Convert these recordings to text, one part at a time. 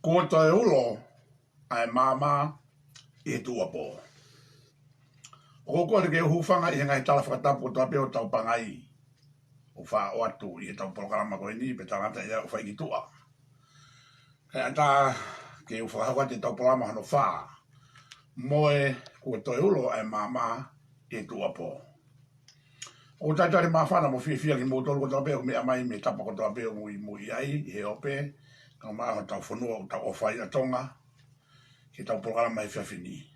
Ko tai ulo ai mama I tuapo. O ko ke hufanga I ngai tala whakatapu o tape o tau pangai. O wha o atu I tau programa ko ni pe tangata ia o wha I tua. Kaya ata ke u whakahua te tau programa hano wha. Moe ko tai ulo ai mama I tuapo. O tatari mawhana mo fia ki motoro ko tape o me amai me tapa ko tape o mui ai he ope. Ka maa tau whanua o tau o whai atonga. Ki tau programa I whiawhini.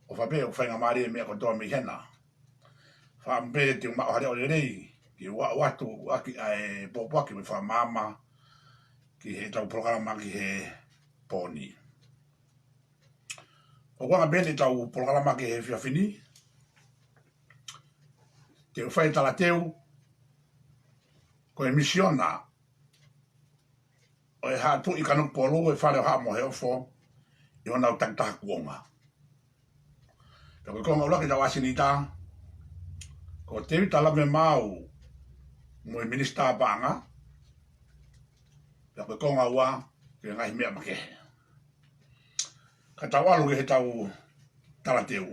O whape o whainga maari e mea kotoa mi hena. Whampe te umao hare o rei. Ki watu aki ai popoaki me wha mama. Ki he tau programa ki he poni. O wanga bene tau programa ki he whiawhini. Te whai tala teu. Ko e misiona. O e haa tu I kanuk polo e whare o haa mo he ofo. I ona o taktaha kuonga. Ko konga ulaki tau asinita. Ko te tala me mau. Mo e minista panga. Ko konga ua. Ke ngai mea make. Ka tau alu he tau tala teu.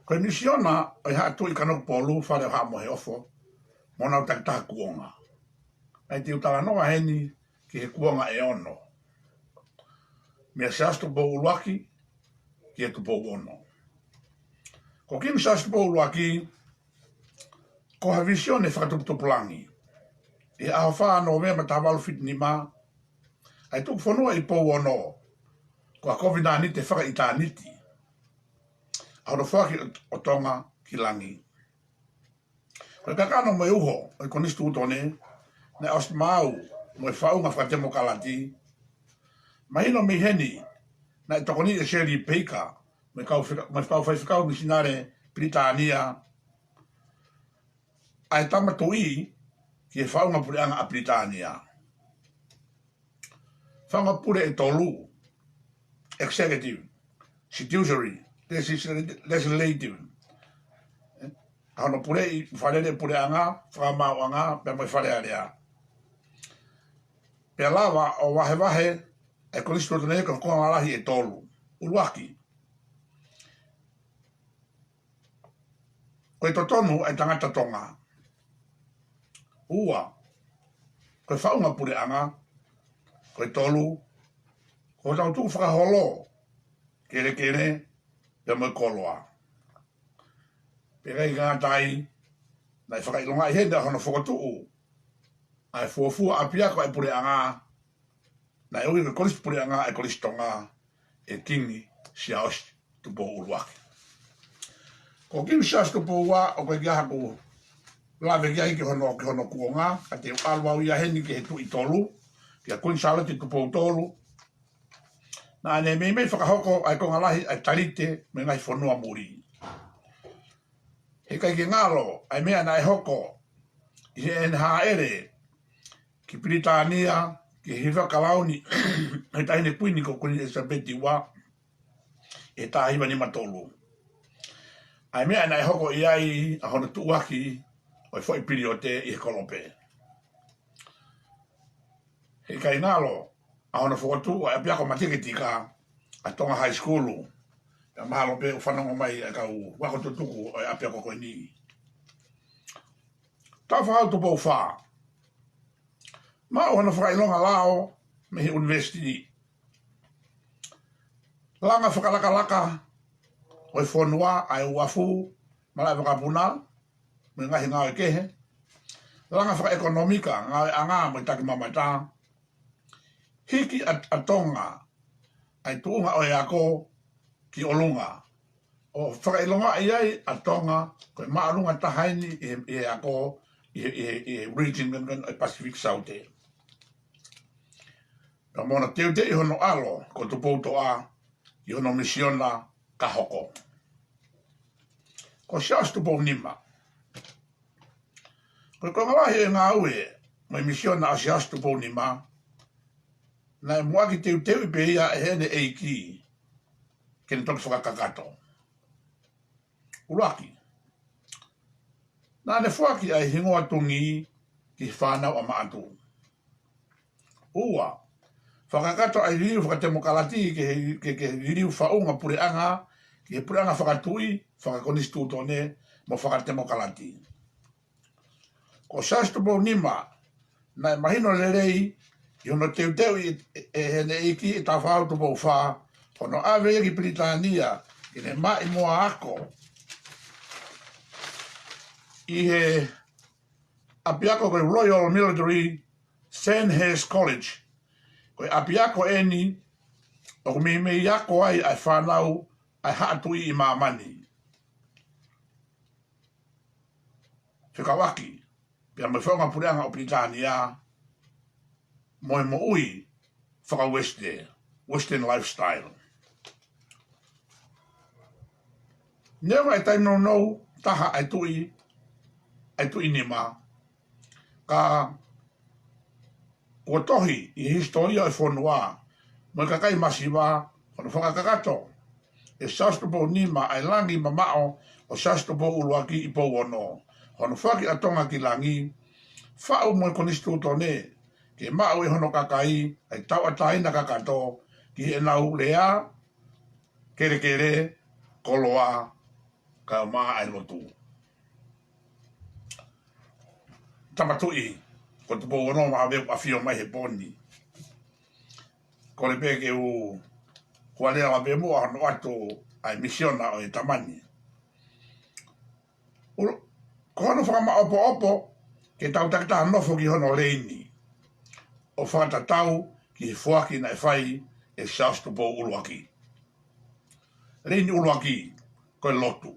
Ko e misiona o haa tu I kanuk polo whare o haa mo he ofo. Mona o taktaha kuonga. Ai te utala noa heni ki he kuonga e ono. Mea se astu po uluaki ki e tu po ono. Ko kim se astu po uluaki ko ha visione whakatuputupulangi. E aho wha no mea ma tawalu fit ni ma. Ai tuk whanua I po ono. Ko a COVID-19 te whaka itaniti. Aho whaki o tonga ki langi. Ko e kakano mai uho o konistu utone. Ne os mau mo e whaunga whakatemo kalati. Mahino mi heni na tokoni e seri peika me kau whaiwhikau misinare Britania. Ai tama tui ki e whaunga pureanga a Britania. Whaunga pure e tolu. Executive. Seductory. Legislative. Hano pure I wharere pureanga. Whakamauanga. Pea mai wharearea. Pea lawa o wahe e koristo tene ko konga lahi e tolu. Uluaki. Ko e totonu e tangata tonga. Ua. Ko e whaunga pure anga. Ko e tolu. Ko e tau tuku whakaholo. Kere. Pea moi koloa. Pea kai ngātai. Nai whakailonga I henda hono whakatuu. Ai fuafua apiako e pure anga. Na e ui ke kolis pure anga e kolis tonga e kingi si aos tupo uluaki. Ko kimi si aos tupo ua o koe kia haku lave kia hiki hono kuonga ka te alwa uia heni ke he tu I tolu kia kuin salati tupo tolu. Na ne mei whakahoko ai konga lahi ai tarite me ngai whanua muri. He kai ki ngalo ai mea na e hoko I he NH ere ki Britania ki hiwa kalauni e tahine puini ko kuni Elizabeth wa e tahiwa ni matolu. Ai mea na e hoko I ai a hono tuaki o I foi piri o te I he kolope. He kai ngalo a hono whakatu a piako matiketika a tonga high school. Pea mahalo pe o whanonga mai a kau wako tutuku o a piako koe ni. Tau whakau tupo wha. Ma o na whakailonga lao me he university. Langa whakalaka o e whonua ai uafu malai whakapuna me ngahi ngau e kehe. Langa whakaekonomika ngau e anga mo i taki mamata. Hiki atonga ai tuunga o e ako ki olunga. O whakailonga ai atonga koe maarunga tahaini e ako i region i Pacific South e. Ka mona teo te i hono alo ko tu pouto a i hono misiona ka hoko. Ko sias tu pou nima. Ko ngawahi e ngā ue mai misiona a sias tu pou nima. Na e muaki teo i peia e hene eiki ke ne toki whakakakato. Uraki. Nā ne whaki ai hingoa tungi ki whanau a maatu. Ua. Whakakato ai riu whakatemo kalati ke riu whaunga pureanga ki he pureanga whakatui whakakonistu tone mo whakatemo kalati. Ko sastupo nima na e mahino lerei i hono teu e hene eiki e ta whau tupo wha hono awe ki Britania i ne mai moa ako i he apiako koe Royal Military Sandhurst College. Koe apiako eni o me iako ai whanau ai haatui i mamani. Whikawaki, pia me whaunga pureanga o Britania mo e mo ui whaka Western lifestyle. Newa e taino nou taha ai tui nima ka ua tohi i historia e whanua mo e kakai masiwa hono whakakakato e sastupo nima ai langi mamao o sastupo uluaki i pou ono hono whaki atonga ki langi whao mo e konistu tone ke mao e hono kakai ai tau ataina kakato ki e nau lea kere koloa ka maa ai lotu. Tamatui ko te pou ono maa veu a fio mai he poni. Ko le peke u kua lea ma vemu a hono atu ai misiona o e tamani. Ko hono whakama opo ke tau takita nofo ki hono leini. O whakatatau ki he fuaki na e whai e saustupo uluaki. Leini uluaki ko e lotu.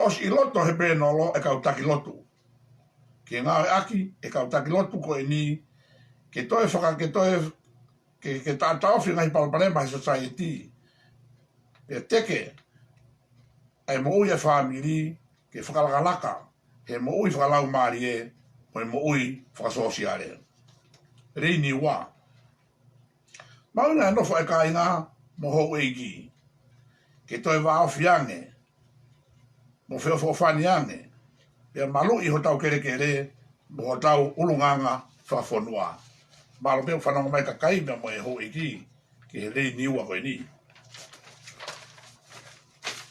Os i loto he penolo e kautaki lotu. Ke ngā e aki e kautaki lotu ko e ni ke toe whaka ke toe ke tātawhi ngai palparema he society. Pe teke ai mo ui e whamiri ke whakalakalaka he mo ui whakalau maari e mo e mo ui whakasosiare. Reini wā. Mauna e nofo e kāinga mo hou eiki. Ke toe wā ofiange mo whewho whani ange. Pea malu i ho tau kere mo ho tau ulunganga whawhonua. Malo peo whanonga mai kakai mea mo e ho eiki ke he rei niua koe ni.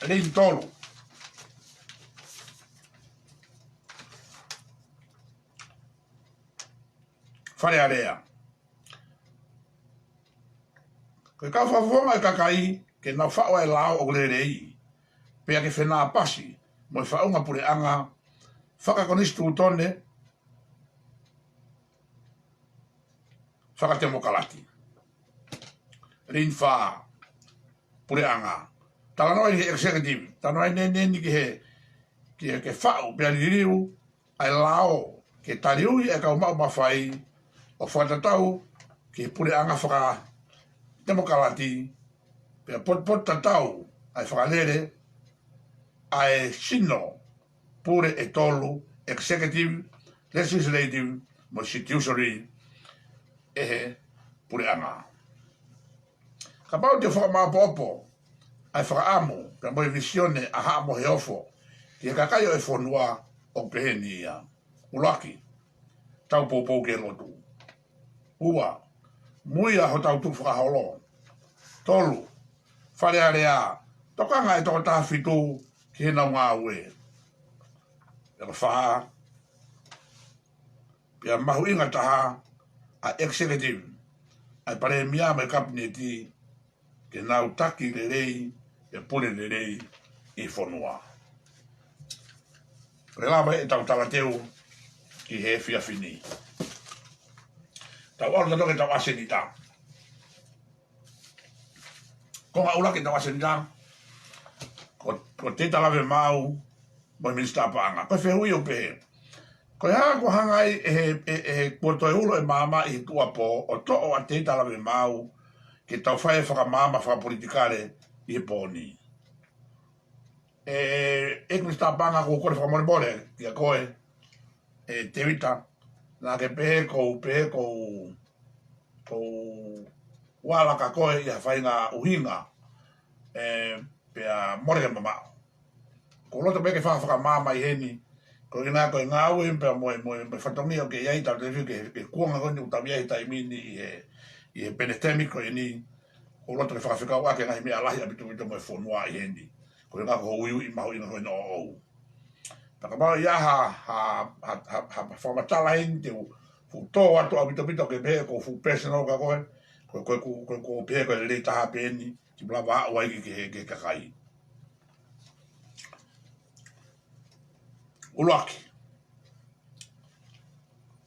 Rei tolu. Whare area. Koe ka whawhonga e kakai ke na whao e lao o le rei. Pea ke whenā pasi mo e whaunga pureanga whakakonistu tone whakatemo kalati. Rin wha pureanga. Talanoa i he executive. Talanoa i neni ki he whao pia ririu ai lao ke tariui e kau mau mawhai o whatatau ki he pureanga whakatemo kalati pia pot tatau ai whakalere ai sino pure e tolu executive, legislative, mo constitutionary e he pure anga. Ka pau te whakamapopo ai whakaamu ka mo e visione a haa mo he ofo ki he kakaio e whonua o peheni ia. Ulaki, tau poupou ke lotu. Ua, muia ho tau tu whakaholo. Tolu, whare area, tokanga e toko tāwhitu ki he nau ngā ue. E ka wha, Pia mahu inga taha a executive ai pare mia mai kabineti ke nau taki le rei e pule le rei i whanua. Rela mai e tau talateu ki he fia fini. Tau alo tatoke tau ase ni ta. Ko nga ula ke tau ase ni ta. Ko te talawe mau mo minista paanga. Ko whehui o pehe. Ko hea ko hangai e kuoto e ulo e mama i tua po o to o a te talawe mau ke tau whae whaka mama whaka politikare i he pōni. E minista paanga ko kore whaka more more ki a koe e te wita na ke pehe kou wala ka koe i a whainga uhinga pea more ke mamao. Ko loto peke whaka mama i heni ko ina ko nga u pe mo fatongi o ke ia ta te ke kuanga ko ni utavia i tai mini i e penestemi ko ni o loto ke whaka wa ke ngai me alahi abitu mo fonua i hendi ko nga ko u i mau ina ko no o taka ba ia ha formatala inte fu to ato abitu ke be ko fu personal ka ko pe ko le ta pe ni ki bla ba wa ke kai Uloaki.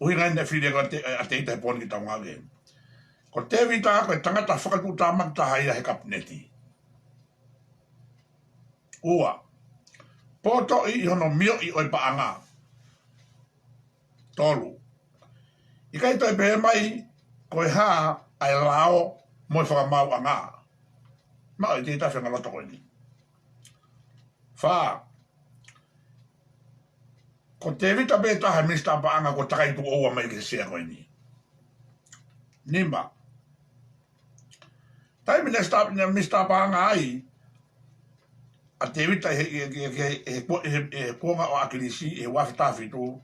Uhinga ina whiri a te ita he pōni ki tau ngāwe. Ko te vita koe tangata whakakuta makta haia he kabineti. Ua. Poto i hono mio i oi paanga. Tolu. I kai toi pehe mai koe haa ai lao moi whakamau a ngā. Ma oi te ita whenga loto koe ni. Whaa. Ko te vita be taha minista paanga ko takai tu oua mai ke sea koe ni. Nima. Tai minista paanga ai, a te vita he kuonga o akilisi, he wafitafi tu,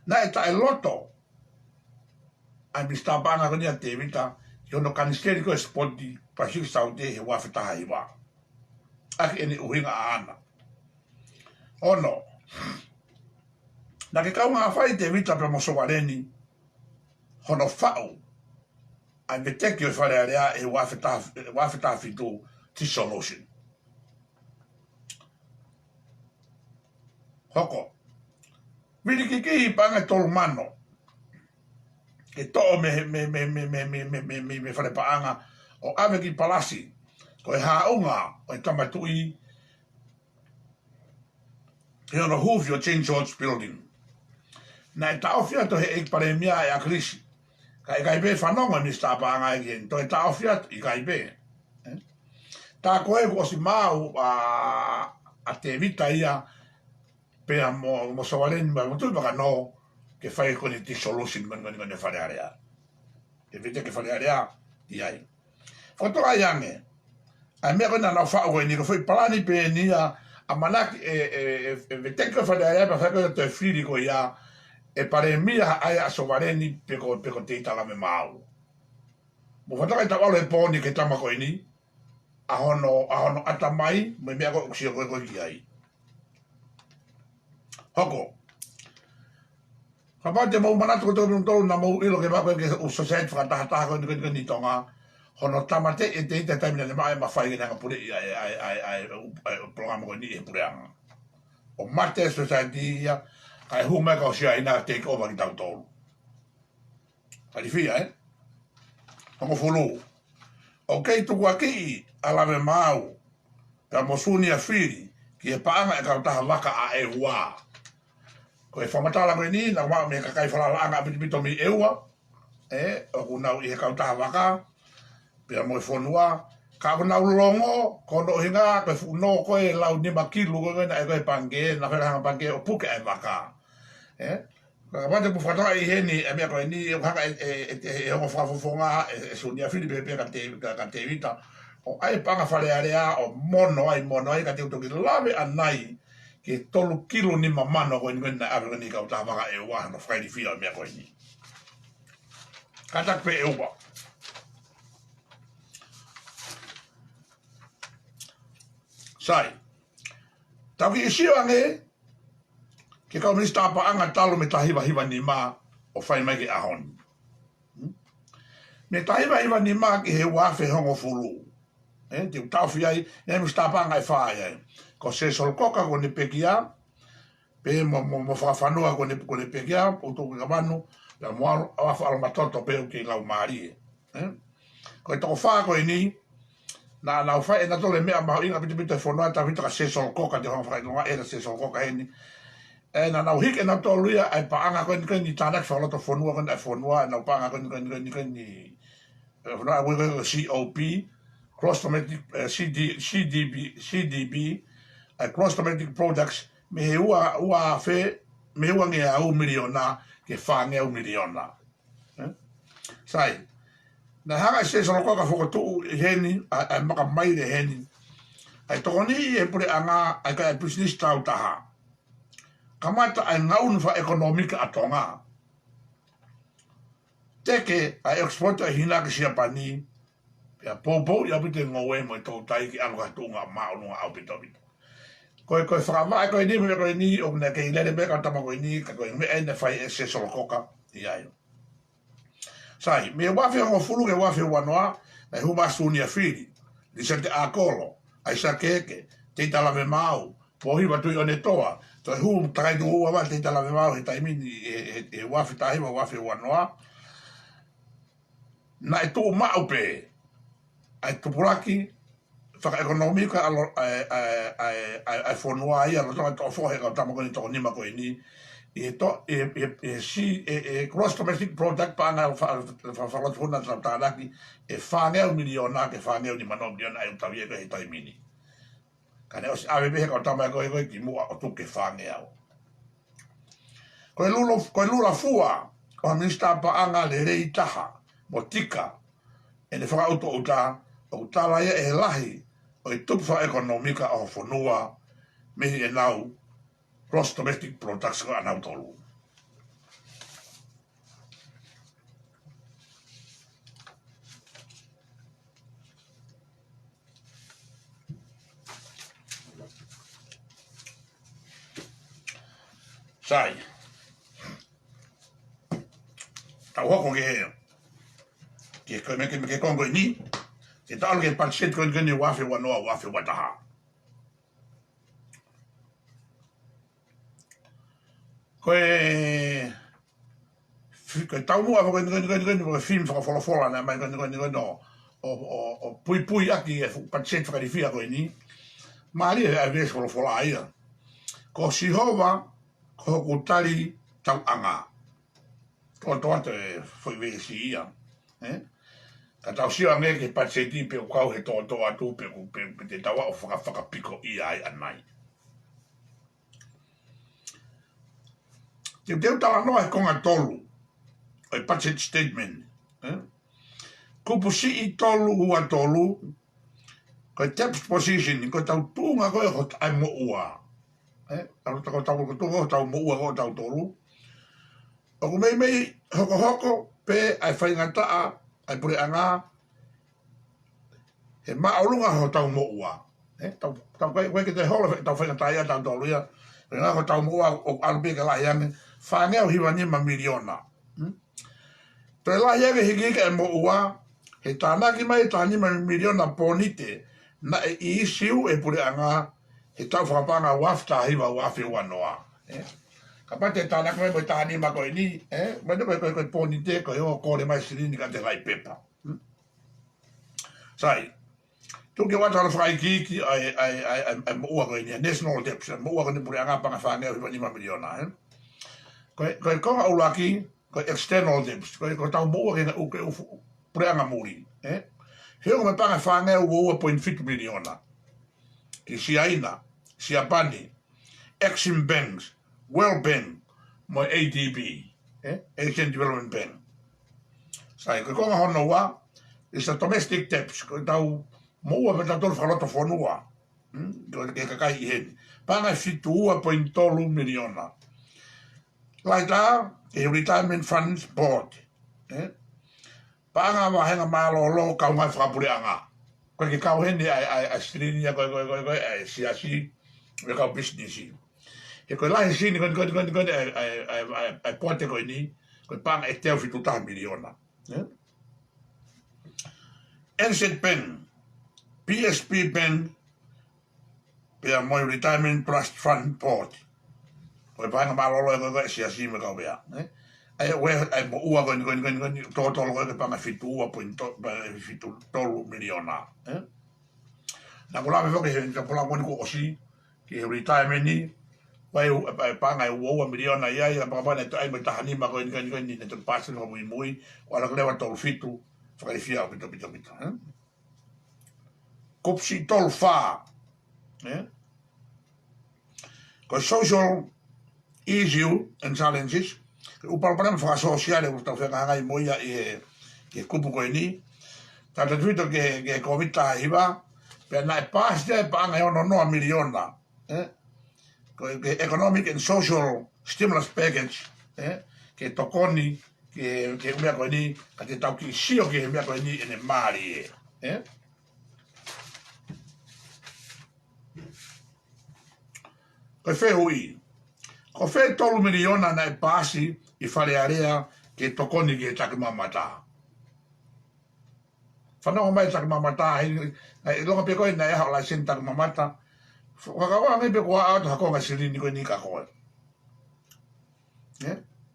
na e tae loto, a minista paanga koni a te vita, ki ono kaniskeri ko e spoti, pasik saute he wafitaha iwa. Aki ene uhinga a ana. Ono. Na ke kau ngā whai te vita pe mosowareni, hono whau, ai me teki o whare area e wafetafi tō ti solution. Hoko, viri ki kihi panga tolu mano, ke to'o me whare paanga o ave ki palasi, ko e haunga o e tamatui, he ono huvi o St. George Building. Na e taofia to he e pare mia e a krisi. Ka e kai be whanonga ni stapa e gen. To e taofia i kai be. Tā koe ko si mau a te vita ia pea mo sawaleni ma mo tui baka no ke whai ko ni ti solution ngani whare area. E vite ke whare area i ai. Whato ai ange. Ai mea kona na whao koe ni ko whai palani pe ni a manaki e vite ke whare area pa whai ko te whiri ko ia e pare mia ai a sovareni peko te itala me mau. Mo whataka i tawalo e pōni ke tama koe ni, a hono ata mai, me mea koe kusia koe ki ai. Hoko. Kapau te mau manatu ko tōru tōru na mau ilo ke mako ke usosait whakatahataha koe ni tonga, hono tamate e te ita taimina le mai ma whai ke nanga pure i ai programa koe ni e pureanga. O mate society ia, kai hume ka o sia ina take over ki tau tōru. Kari fia, Hongo fulu. O kei tuku a ki alawe mau, ka mosuni a whiri, ki e paanga e kautaha waka a e hua. Ko e whamatala koe ni, na wama me kakai whalalaanga a pitipito mi eua, o kunau i he kautaha waka, pia mo e whonua, ka kunau longo, kono hinga, koe whuno koe lau nima kilu koe na e koe pange, na wherahanga pange o puke e waka. Ka wate pu whatoa i heni, e mea koe ni, e whaka e hongo whafofonga, e sunia whiri pepe ka te vita, o ai panga wharearea, o mono ai, ka te utoki lawe anai, ke tolu kilo ni mamano koe ni koe na awega ni kau taha waka e ua, no whairi whia mea koe ni. Ka tak pe e ua. Sai, tau ki isio ange, ke kau minista apa anga talo me tahiwa hiwa ni ma, o whai mai ki ahon. Me taiwa iwa ni maa ki he wafe hongo fulu. Te utawhi ai, e mu stapanga e whaai ai. Ko se solkoka ko ne pekia, pe mo whawhanua ko ne pekia, o tōku ka manu, ya moaro awafa alamatoto pe o ki lau maari. Ko e toko whaa ko e ni, na whai e na tole mea maho inga piti piti whanua, ta pita ka se solkoka, te honga whakainonga e na se solkoka he ni. E na nau hike na tō luia, ai paanga ko ni tānak whaloto whanua, ko ni whanua, e nau paanga ko ni whanua, COP, Cross Domestic CDB, Cross Domestic Products, me he ua fe, me ua nge au miliona, ke whange au miliona. Sai, na hanga se sorokoka whakatu heni, ai maka maire heni, ai tokoni e pure anga, ai ka business tau taha. Kamata ai ngaun fa ekonomika atonga. Teke ai exporta hina ke siapani, ya popo ya pite ngowe mo to tai ki anga tunga ma no au pito pito ko frama ko ni o na ke ile be ka tama ko ni ka ko me en fai se solo koka ya yo sai me wa fe ngo fulu ke wa fe wanoa na hu ba sunia fili di sente akolo ai sa keke te tala me mau po hi ba tu one toa to hu tai no wa te tala me mau he tai mini e wa fe tai wa fe wanoa na to mau pe ai tupuraki whaka-ekonomika ai whanua ia lo tonga tō whohe ka tamo koni tō nima koe ni cross domestic product pānga whawhalot huna tānaki e whāngeo miliona ke whāngeo ni mano miliona ai utawia koe he tai mini ka ne osi awe behe ka tamo koe koe ki mua o tuke whāngeo koe lula fua o minsta pānga le rei taha mo tika e ne whakauto o tā o tālaia e lahi o i tupwha ekonomika o whanua mihi e nau gross domestic products ko anau tolu. Sai. Tau hoko ke hea. Ke kongo ni, ke tau ke patset ko ni wafe wanoa wafe wataha. Koe tau mua ko ni film fola na mai no o pui aki e patset fa rifia ko ni. Mali e ves fola ia. Ko sihova ko kutari tau anga. Ko te foi vesi ia. Ka tau siwa me ke patseti pe o kau he tō atu pe te tawa o whakapiko i ai anai. Te teo tala noa he konga tolu, o i patset statement. Kupu si i tolu ua tolu, ko i taps position, ko tau tūnga koe ho tai mo ua. Ko tau tunga ho tau mo ua ho tau tolu. O ku mei hoko pe ai whaingataa, ai pure anga he maaurunga ho tau mo ua. Tau koe ke te hola tau whaingataa ia tau tolu ia. Nga ho tau mo ua o alubika lahi ane, whangeo hiwa nima miliona. Te lahi ane higika e mo ua, he tānaki mai tā nima miliona pōnite, na e isiu e pure anga, he tau whakapanga wafta hiwa wafi wanoa. Ka pate tānaki mai mo tā nima koe ni, mai koe pōnite koe o kore mai sirini ka te lai pepa. Sai, tuke watara whakaikiki ai mo ua koe ni, national debt, mo ua koe ni pure anga panga whangeo hiwa nima miliona. Koe konga ulaki, koe external debt, koe tau mo ua kena uke pure anga muri. Heo me panga whangeo ua 1.5 miliona. Ki Siaina, Siapani, Exim Banks, World Bank, mo ADB, Asian Development Bank. Sai, koe konga hono wa, is a domestic debts, koe tau mo ua me tau tolu whaloto whanua. Koe ke kakai i heni. Panga fitu ua 1.3 miliona. Lai tā, e Retirement Funds Board. Panga wahenga mālolo kau ngai whakapure anga. Koe ke kau hene ai sirinia koe ai siasi, me kau businessi. He koe lahi sini koe ai poate koe ni, koe panga e teo fitu taha miliona. Ancient Pen, PSP Pen, pia moi Retirement Trust Fund Board. Koe panga malolo e koe sia sime kau bea. Ai we ai mo ua koe totolo koe panga fitu ua fitu tolu miliona. Na kula me foke he ka pula ko osi ki retirement ni vai panga e ua miliona ia pa pa ne ai me tahani ma koe ni te pasen ho mui wala ko lewa tolu fitu foke fia pito. Kopsi tol fa. Ko social issue and challenges. Upal param fa sociale ko sta fa ngai moia e kupu ko ni. Ta te vito ke komita hiva pe na pas de pa ngai ono no miliona. Ko economic and social stimulus package ke tokoni ke mea ko ni ka te tau ki sio ke mea ko ni ene mari Ko fe hui. Ko fe tolu miliona na e pasi i fale area ke tokoni ke take mamata. Whanau mai take mamata, i longa pe koe na e hao lai sen take mamata. Whakawa ngai pe kua auto hako nga sirini koe ni ka koe.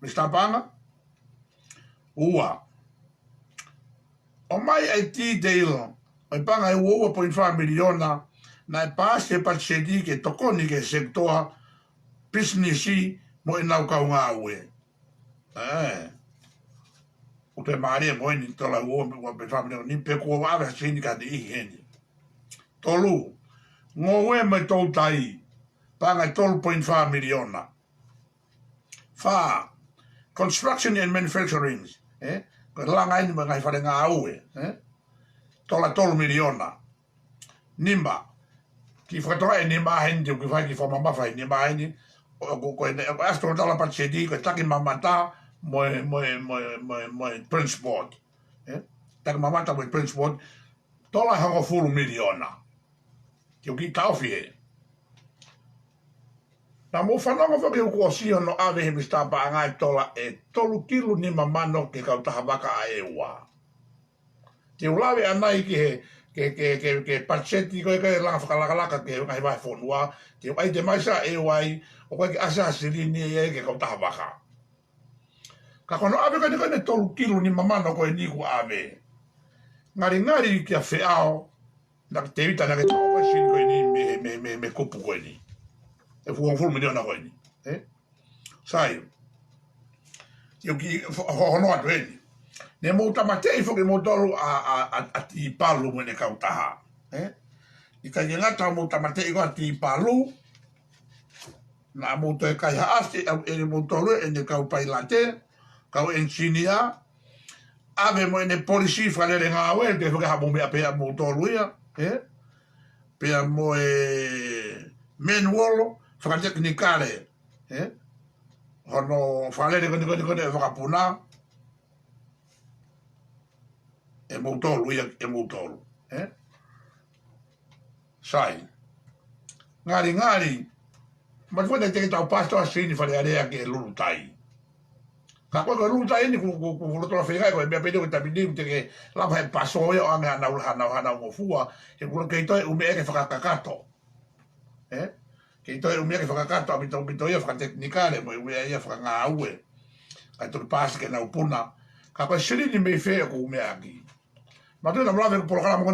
Mr. Panga? Ua. O mai ai T-Dale, o panga e ua 1.5 miliona na e pasi e patsedi ke tokoni ke sektoa businessi mo e nau kau ngā ue. O te maare mo e ni tola ua pe whamine ni pe kua wawe sini ka te ihi heni. Tolu, ngō ue mai tau tai, panga 12.5 miliona. Fa, construction and manufacturing, ko langa ini mga whare ngā ue, tola 12 miliona. Nimba, ki whakatoa e nimba heni, ki whai ki whamamawhai nimba heni, ko astro tala patsedi, ko taki mamata, mo Prince Board. Taki mamata mo Prince Board, tola hango fulu miliona. Ki o ki tauwhi e. Na mo whanonga whake uko o sio no awe he Mr. Paangai tola e tolu kilu ni mamano ke kau taha waka a ewa. Te ulawe anai ki he ke patseti koe koe langa whakalakalaka ke ngai vai whonua. Te ai te maisa e wai o koe ke asa sirini e ke kau taha waka. Ka kono awe koe tolu kilu ni mamano koe niku awe. Ngari kia whiao na te wita na ke tau koe sini koe ni me kupu koe ni. E fuang miliona koe ni. Sai. Yo ki hono atu e ni. Ne mo tamatei foke mo tolu a ti palu mo ne kau taha. I ka ngata mo tamatei ko a ti palu. Na mo to e kai haasti e mo tolu e ne kau pailate. Kau engineer. Ave mo ne polisi whalere ngā ue. Te foke hamo mea pea mo tolu ia. Pea mo e manual. Whakateknikare. Hono whalere kone e whakapuna. E moutolu ia e moutolu. Sai. Ngari. Mas foi te tau pasto asini fale area ke lulu tai. Ka koe lulu tai ni ku rotola whengai koe mea pede ko tapini te ke lapa he paso ia o anga hana ngofua. He kura kei toi ume eke whakakato. Kei toi ume eke whakakato a bito ia whakateknikare mo ume ia whakangā ue. Kai toki pasi ke na upuna. Ka koe sirini mei whea ko ume aki. Ma tūna mlawe ko polokala